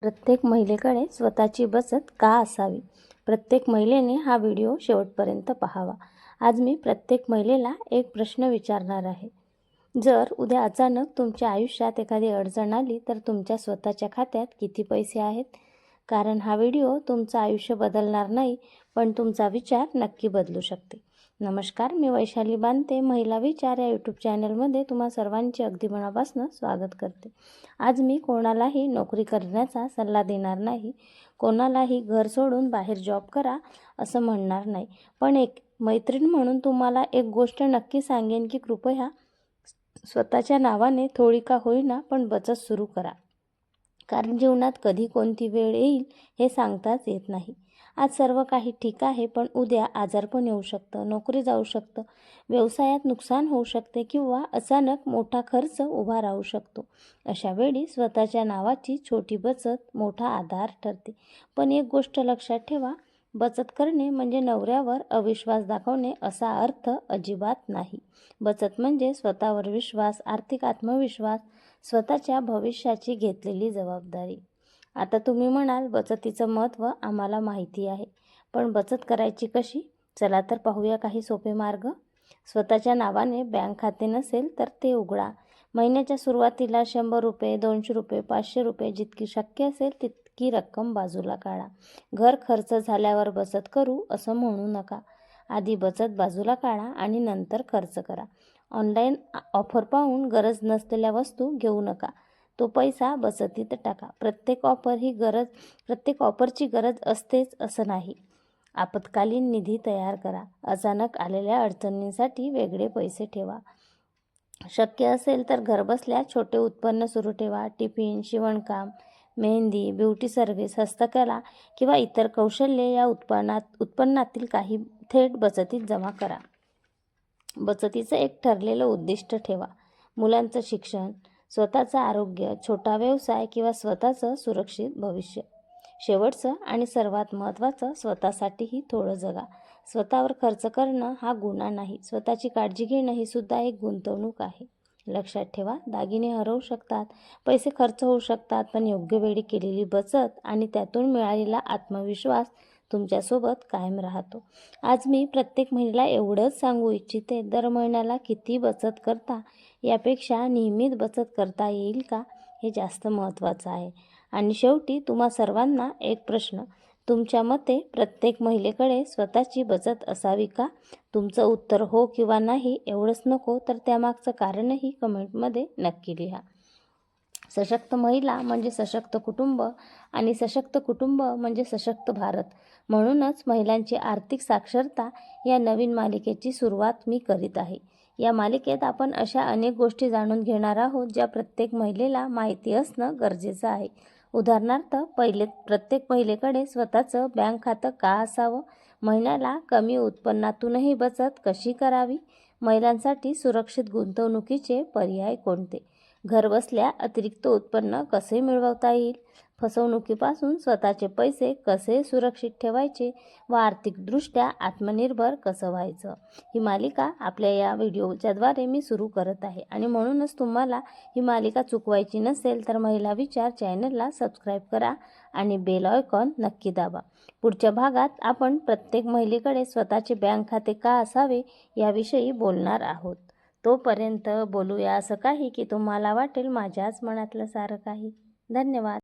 प्रत्येक महिलेकडे स्वतःची बचत का असावी? प्रत्येक महिलेने हा व्हिडिओ शेवटपर्यंत पाहावा. आज मी प्रत्येक महिलेला एक प्रश्न विचारणार आहे. जर उद्या अचानक तुमच्या आयुष्यात एखादी अडचण आली तर तुमच्या स्वतःच्या खात्यात किती पैसे आहेत? कारण हा व्हिडिओ तुमचं आयुष्य बदलणार नाही, पण तुमचा विचार नक्की बदलू शकते. नमस्कार, मी वैशाली बांते, महिला विचार या यूट्यूब चॅनलमध्ये तुम्हा सर्वांचे अगदी मनापासून स्वागत करते. आज मी कोणालाही नोकरी करण्याचा सल्ला देणार नाही, कोणालाही घर सोडून बाहेर जॉब करा असं म्हणणार नाही, पण एक मैत्रीण म्हणून तुम्हाला एक गोष्ट नक्की सांगेन की कृपया स्वतःच्या नावाने थोडी का होईना पण बचत सुरू करा. कारण जीवनात कधी कोणती वेळ येईल हे सांगताच येत नाही. आज सर्व काही ठीक आहे, पण उद्या आजारपण येऊ शकतं, नोकरी जाऊ शकतं, व्यवसायात नुकसान होऊ शकते किंवा अचानक मोठा खर्च उभा राहू शकतो. अशा वेळी स्वतःच्या नावाची छोटी बचत मोठा आधार ठरते. पण एक गोष्ट लक्षात ठेवा, बचत करणे म्हणजे नवऱ्यावर अविश्वास दाखवणे असा अर्थ अजिबात नाही. बचत म्हणजे स्वतःवर विश्वास, आर्थिक आत्मविश्वास, स्वतःच्या भविष्याची घेतलेली जबाबदारी. आता तुम्ही म्हणाल, बचतीचं महत्त्व आम्हाला माहिती आहे, पण बचत करायची कशी? चला तर पाहूया काही सोपे मार्ग. स्वतःच्या नावाने बँक खाते नसेल तर ते उघडा. महिन्याच्या सुरुवातीला 100 रुपये, 200 रुपये, 500 रुपये जितकी शक्य असेल तितकी रक्कम बाजूला काढा. घर खर्च झाल्यावर बचत करू असं म्हणू नका. आधी बचत बाजूला काढा आणि नंतर खर्च करा. ऑनलाईन ऑफर पाहून गरज नसलेल्या वस्तू घेऊ नका. तो पैसा बचतीत टाका. प्रत्येक ऑफरची गरज असतेच असं नाही. आपत्कालीन निधी तयार करा. अचानक आलेल्या अडचणींसाठी वेगळे पैसे ठेवा. शक्य असेल तर घरबसल्या छोटे उत्पन्न सुरू ठेवा. टिफिन, शिवणकाम, मेहंदी, ब्युटी सर्व्हिस, हस्तकला किंवा इतर कौशल्ये या उत्पन्नातील काही थेट बचतीत जमा करा. बचतीचं एक ठरलेलं उद्दिष्ट ठेवा. मुलांचं शिक्षण, स्वतःचं आरोग्य, छोटा व्यवसाय किंवा स्वतःचं सुरक्षित भविष्य. शेवटचं आणि सर्वात महत्त्वाचं, स्वतःसाठीही थोडं जगा. स्वतःवर खर्च करणं हा गुन्हा नाही, स्वतःची काळजी घेणं ही सुद्धा एक गुंतवणूक आहे. लक्षात ठेवा, दागिने हरवू शकतात, पैसे खर्च होऊ शकतात, पण योग्य वेळी केलेली बचत आणि त्यातून मिळालेला आत्मविश्वास तुमच्यासोबत कायम राहतो. आज मी प्रत्येक महिलेला एवढंच सांगू इच्छिते, दर महिन्याला किती बचत करता यापेक्षा नियमित बचत करता येईल का हे जास्त महत्त्वाचं आहे. आणि शेवटी तुम्हा सर्वांना एक प्रश्न, तुमच्या मते प्रत्येक महिलेकडे स्वतःची बचत असावी का? तुमचं उत्तर हो किंवा नाही एवढंच नको, तर त्यामागचं कारणही कमेंटमध्ये नक्की लिहा. सशक्त महिला म्हणजे सशक्त कुटुंब आणि सशक्त कुटुंब म्हणजे सशक्त भारत. म्हणूनच महिलांची आर्थिक साक्षरता या नवीन मालिकेची सुरुवात मी करीत आहे. या मालिकेत आपण अशा अनेक गोष्टी जाणून घेणार आहोत ज्या प्रत्येक महिलेला माहिती असणं गरजेचं आहे. उदाहरणार्थ, प्रत्येक महिलेकडे स्वतःचं बँक खातं का असावं? महिन्याला कमी उत्पन्नातूनही बचत कशी करावी? महिलांसाठी सुरक्षित गुंतवणुकीचे पर्याय कोणते? घरबसल्या अतिरिक्त उत्पन्न कसे मिळवता येईल? फसवणुकीपासून स्वतःचे पैसे कसे सुरक्षित ठेवायचे व आर्थिकदृष्ट्या आत्मनिर्भर कसं व्हायचं? ही मालिका आपल्या या व्हिडिओच्याद्वारे मी सुरू करत आहे आणि म्हणूनच तुम्हाला ही मालिका चुकवायची नसेल तर महिला विचार चॅनलला सबस्क्राईब करा आणि बेल आयकॉन नक्की दाबा. पुढच्या भागात आपण प्रत्येक महिलेकडे स्वतःचे बँक खाते का असावे याविषयी बोलणार आहोत. तोपर्यंत बोलूया असं काही की तुम्हाला वाटेल माझ्याच मनातलं सारं काही. धन्यवाद.